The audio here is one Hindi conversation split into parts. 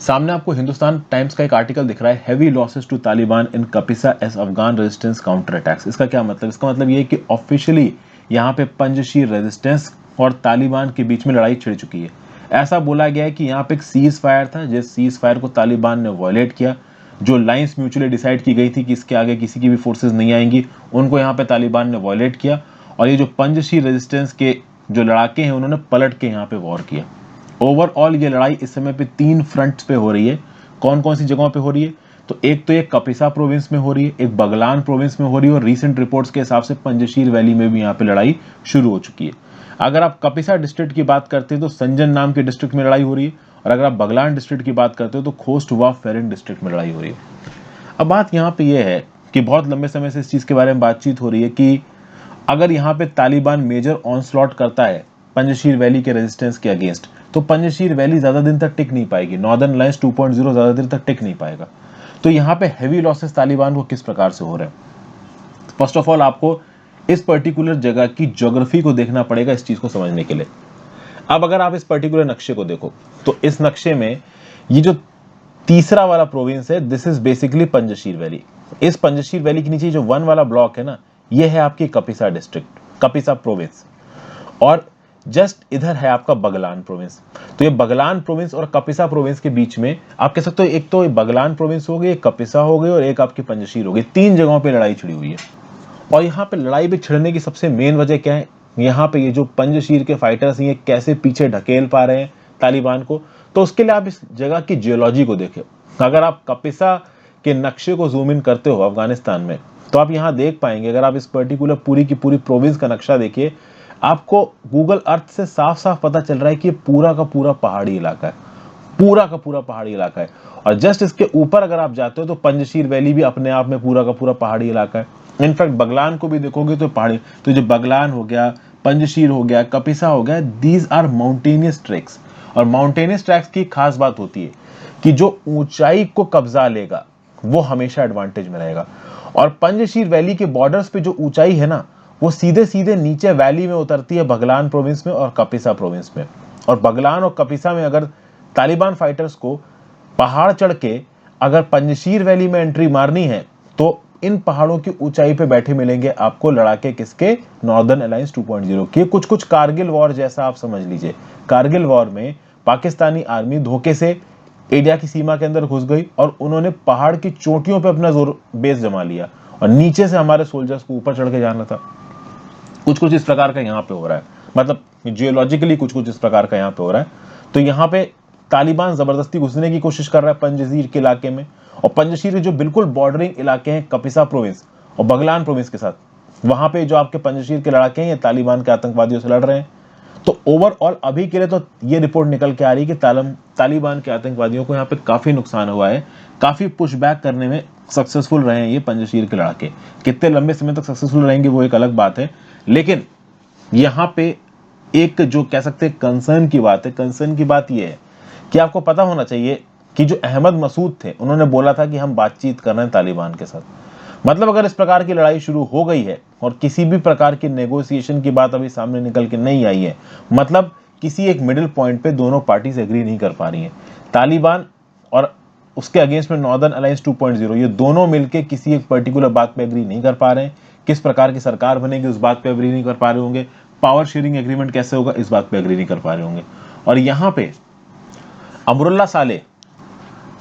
सामने आपको हिंदुस्तान टाइम्स का एक आर्टिकल दिख रहा है, heavy losses to Taliban in Kapisa as Afghan resistance counter attacks. इसका क्या मतलब? इसका मतलब ये है कि ऑफिशियली यहाँ पे पंजशीर रेजिस्टेंस और तालिबान के बीच में लड़ाई छिड़ चुकी है। ऐसा बोला गया है कि यहाँ पे एक सीज फायर था, जिस सीज फायर को तालिबान ने वायलेट किया। जो लाइंस म्यूचुअली डिसाइड की गई थी कि इसके आगे किसी की भी फोर्सेज नहीं आएंगी, उनको यहाँ पे तालिबान ने वायलेट किया। और ये जो पंजशीर रेजिस्टेंस के जो लड़ाके हैं, उन्होंने पलट के यहाँ पे वॉर किया। ओवरऑल ये लड़ाई इस समय पे 3 फ्रंट्स पे हो रही है। कौन कौन सी जगहों पे हो रही है? तो एक तो ये कपिसा प्रोविंस में हो रही है, एक बगलान प्रोविंस में हो रही है, और रीसेंट रिपोर्ट्स के हिसाब से पंजशीर वैली में भी यहाँ पे लड़ाई शुरू हो चुकी है। अगर आप कपिसा डिस्ट्रिक्ट की बात करते हैं तो संजन नाम के डिस्ट्रिक्ट में लड़ाई हो रही है, और अगर आप बगलान डिस्ट्रिक्ट की बात करते हो तो खोस्ट व फेरिन डिस्ट्रिक्ट में लड़ाई हो रही है। अब बात यहाँ पे यह है कि बहुत लंबे समय से इस चीज के बारे में बातचीत हो रही है कि अगर यहाँ पे तालिबान मेजर ऑनस्लॉट करता है पंजशीर वैली के रेजिस्टेंस के अगेंस्ट, तो पंजशीर वैली ज्यादा दिन तक टिक नहीं पाएगी। नॉर्दर्न अलायंस 2.0 ज्यादा दिन तक टिक नहीं पाएगा। तो यहाँ पे हैवी लॉसेस तालिबान को किस प्रकार से हो रहे हैं? फर्स्ट ऑफ ऑल आपको इस पर्टिकुलर जगह की ज्योग्राफी को देखना पड़ेगा इस चीज को समझने के लिए। अब अगर आप इस पर्टिकुलर नक्शे को देखो तो इस नक्शे में ये जो तीसरा वाला प्रोविंस है, this is basically Panjshir valley. इस पंजशीर वैली के नीचे जो 1 वाला ब्लॉक है ना, ये है आपकी कपिसा डिस्ट्रिक्ट, कपिसा प्रोविंस। और जस्ट इधर है आपका बगलान प्रोविंस। तो ये बगलान प्रोविंस और कपिसा प्रोविंस के बीच में आप कह सकते हो एक तो बगलान प्रोविंस हो गई, एक कपिसा हो गई, और एक आपकी पंजशीर हो गई। 3 जगहों पे लड़ाई छिड़ी हुई है। और यहाँ पे लड़ाई भी छिड़ने की सबसे मेन वजह क्या है? यहाँ पे ये जो पंजशीर के फाइटर्स हैं, ये कैसे पीछे ढकेल पा रहे हैं तालिबान को। तो उसके लिए आप इस जगह की जियोलॉजी को देखें। अगर आप कपिसा के नक्शे को जूम इन करते हो अफगानिस्तान में, तो आप यहाँ देख पाएंगे, अगर आप इस पर्टिकुलर पूरी की पूरी प्रोविंस का नक्शा देखिए, आपको गूगल अर्थ से साफ साफ पता चल रहा है कि ये पूरा का पूरा पहाड़ी इलाका है, पूरा का पूरा पहाड़ी इलाका है। और जस्ट इसके ऊपर अगर आप जाते हो तो पंजशीर वैली भी अपने आप में पूरा का पूरा पहाड़ी इलाका है। इनफैक्ट बगलान को भी देखोगे तो पहाड़ी, तो जो बगलान हो गया, पंजशीर हो गया, कपिसा हो गया, दीज आर माउंटेनियस ट्रैक्स। और माउंटेनियस ट्रैक्स की खास बात होती है कि जो ऊंचाई को कब्जा लेगा वो हमेशा एडवांटेज में रहेगा। और पंजशीर वैली के बॉर्डर्स पे जो ऊंचाई है ना, वो सीधे सीधे नीचे वैली में उतरती है, बगलान प्रोविंस में और कपिसा प्रोविंस में। और बगलान और कपिसा में अगर तालिबान फाइटर्स को पहाड़ चढ़ के अगर पंजशीर वैली में एंट्री मारनी है, तो इन पहाड़ों की ऊंचाई पे बैठे मिलेंगे आपको लड़ाके किसके? नॉर्दर्न अलायंस 2.0 के। कुछ कुछ कारगिल वॉर जैसा आप समझ लीजिए। कारगिल वॉर में पाकिस्तानी आर्मी धोखे से इंडिया की सीमा के अंदर घुस गई और उन्होंने पहाड़ की चोटियों पे अपना जोर बेस जमा लिया, और नीचे से हमारे सोल्जर्स को ऊपर चढ़ के जाना था। कुछ कुछ इस प्रकार का यहाँ पे हो रहा है, मतलब जियोलॉजिकली कुछ कुछ इस प्रकार का यहाँ पे हो रहा है। तो यहाँ पे तालिबान जबरदस्ती घुसने की कोशिश कर रहा है पंजशीर के इलाके में, और पंजशीर के जो बिल्कुल बॉर्डरिंग इलाके हैं कपिसा प्रोविंस और बगलान प्रोविंस के साथ, वहां पे जो आपके पंजशीर के लड़ाके हैं ये तालिबान के आतंकवादियों से लड़ रहे हैं। तो ओवरऑल अभी के लिए तो ये रिपोर्ट निकल के आ रही है कि तालिबान के आतंकवादियों को यहाँ पे काफी नुकसान हुआ है, काफी पुशबैक करने में सक्सेसफुल रहे हैं ये पंजशीर के लड़ाके। कितने लंबे समय तक सक्सेसफुल रहेंगे वो एक अलग बात है, लेकिन यहाँ पे एक जो कह सकते हैं कंसर्न की बात है, कंसर्न की बात यह है कि आपको पता होना चाहिए कि जो अहमद मसूद थे, उन्होंने बोला था कि हम बातचीत कर रहे हैं तालिबान के साथ। मतलब अगर इस प्रकार की लड़ाई शुरू हो गई है और किसी भी प्रकार की नेगोशिएशन की बात अभी सामने निकल के नहीं आई है, मतलब किसी एक मिडिल पॉइंट पे दोनों पार्टीज एग्री नहीं कर पा रही हैं, तालिबान और उसके अगेंस्ट में नॉर्दर्न अलायंस 2.0, ये दोनों मिलकर किसी एक पर्टिकुलर बात पे एग्री नहीं कर पा रहे हैं। किस प्रकार की सरकार बनेगी उस बात पे एग्री नहीं कर पा रहे होंगे, पावर शेयरिंग एग्रीमेंट कैसे होगा इस बात पे एग्री नहीं कर पा रहे होंगे। और यहाँ पे अमरुल्ला साले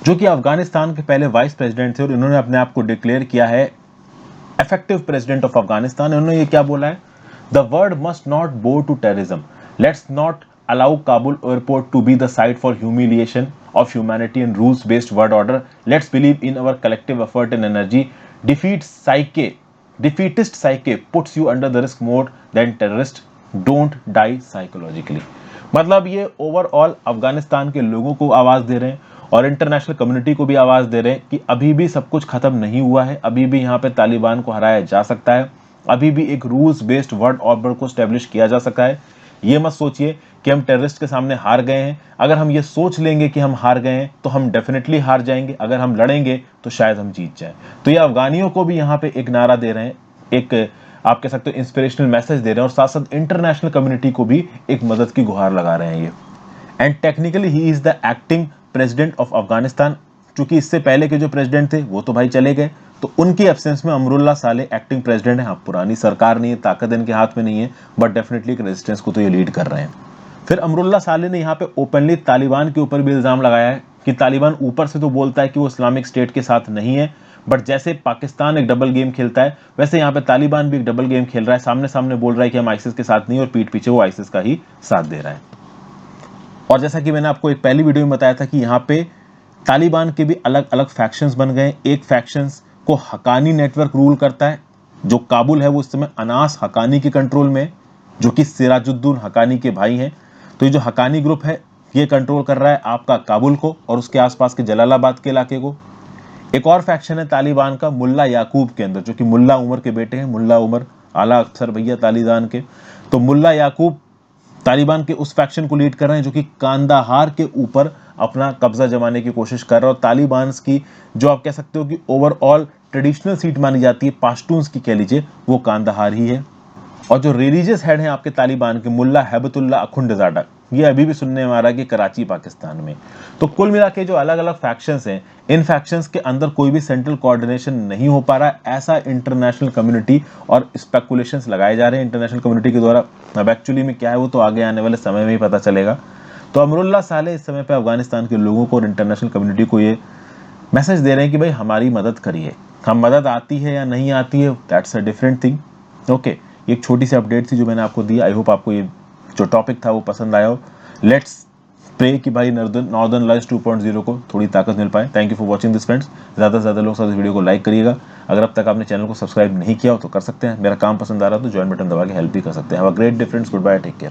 जो कि अफगानिस्तान के पहले वाइस प्रेसिडेंट थे और इन्होंने अपने आप को डिक्लेयर किया है इफेक्टिव प्रेसिडेंट ऑफ अफगानिस्तान, उन्होंने ये क्या बोला है? The world must not bow to terrorism, let's not allow Kabul airport to be the site for humiliation of humanity and rules based world order, let's believe in our collective effort and energy, defeatist psyche puts you under the risk more than terrorist, don't die psychologically। मतलब ये ओवरऑल अफगानिस्तान के लोगों को आवाज दे रहे हैं और इंटरनेशनल कम्युनिटी को भी आवाज दे रहे हैं कि अभी भी सब कुछ खत्म नहीं हुआ है, अभी भी यहाँ पे तालिबान को हराया जा सकता है, अभी भी एक रूल्स बेस्ड वर्ल्ड ऑर्डर को स्टैब्लिश किया जा सकता है। ये मत सोचिए कि हम टेररिस्ट के सामने हार गए हैं। अगर हम ये सोच लेंगे कि हम हार गए हैं तो हम डेफिनेटली हार जाएंगे, अगर हम लड़ेंगे तो शायद हम जीत जाएं। तो ये अफगानियों को भी यहाँ पे एक नारा दे रहे हैं, एक आप कह सकते हो इंस्पिरेशनल मैसेज दे रहे हैं, और साथ साथ इंटरनेशनल कम्युनिटी को भी एक मदद की गुहार लगा रहे हैं ये। And technically he is the acting president of Afghanistan, चूंकि इससे पहले के जो प्रेसिडेंट थे वो तो भाई चले गए, तो उनकी एब्सेंस में अमरुल्ला साले एक्टिंग प्रेसिडेंट है। हाँ, पुरानी सरकार नहीं है, ताकत इनके हाथ में नहीं है, बट डेफिनेटली एक रेजिस्टेंस को तो ये लीड कर रहे हैं। फिर अमरुल्ला साले ने यहाँ पे ओपनली तालिबान के ऊपर भी इल्जाम लगाया है कि तालिबान ऊपर से तो बोलता है कि वो इस्लामिक स्टेट के साथ नहीं है, बट जैसे पाकिस्तान एक डबल गेम खेलता है वैसे यहाँ पे तालिबान भी एक डबल गेम खेल रहा है। सामने सामने बोल रहा है कि हम आईसिस के साथ नहीं, और पीठ पीछे वो आईसिस का ही साथ दे रहा है। और जैसा कि मैंने आपको एक पहली वीडियो में बताया था कि यहाँ पे तालिबान के भी अलग अलग फैक्शंस बन गए। एक फैक्शंस को हकानी नेटवर्क रूल करता है, जो काबुल है वो इस समय अनास हकानी के कंट्रोल में, जो कि सिराजुद्दौला हकानी के भाई हैं। तो ये जो हकानी ग्रुप है ये कंट्रोल कर रहा है आपका काबुल को और उसके आसपास के जलालाबाद के इलाके को। एक और फैक्शन है तालिबान का मुल्ला याकूब के अंदर, जो कि मुल्ला उमर के बेटे हैं, मुल्ला उमर आला अफसर भैया तालिबान के। तो मुल्ला याकूब तालिबान के उस फैक्शन को लीड कर रहे हैं जो कि कांदाहार के ऊपर अपना कब्जा जमाने की कोशिश कर रहा है। और तालिबान की जो आप कह सकते हो कि ओवरऑल ट्रेडिशनल सीट मानी जाती है पाश्तून्स की, कह लीजिए, वो कांदाहार ही है। और जो रिलीजियस हेड हैं आपके तालिबान के, मुल्ला हैबतुल्ला अखुंडजादा, ये अभी भी सुनने में आ रहा है कि कराची पाकिस्तान में। तो कुल मिला के जो अलग अलग फैक्शंस हैं, इन फैक्शंस के अंदर कोई भी सेंट्रल कोऑर्डिनेशन नहीं हो पा रहा है, ऐसा इंटरनेशनल कम्युनिटी और स्पेकुलेशंस लगाए जा रहे हैं इंटरनेशनल कम्युनिटी के द्वारा। अब एक्चुअली में क्या है वो तो आगे आने वाले समय में ही पता चलेगा। तो अमरुल्ला साले इस समय पे अफगानिस्तान के लोगों को और इंटरनेशनल कम्युनिटी को ये मैसेज दे रहे हैं कि भाई हमारी मदद करिए। हम मदद आती है या नहीं आती है, that's a different thing. Okay, एक छोटी सी अपडेट थी जो मैंने आपको दी। आई होप आपको ये जो टॉपिक था वो पसंद आया हो। लेट्स प्रे कि भाई नॉर्दर्न लाइट्स 2.0 को थोड़ी ताकत मिल पाए। Thank you for watching this friends. ज़्यादा से ज़्यादा लोग साथ इस वीडियो को लाइक करिएगा। अगर अब तक आपने चैनल को सब्सक्राइब नहीं किया हो तो कर सकते हैं। मेरा काम पसंद आ रहा है तो ज्वाइन बटन दबा के हेल्प भी कर सकते हैं। Have a great day friends, goodbye, take care.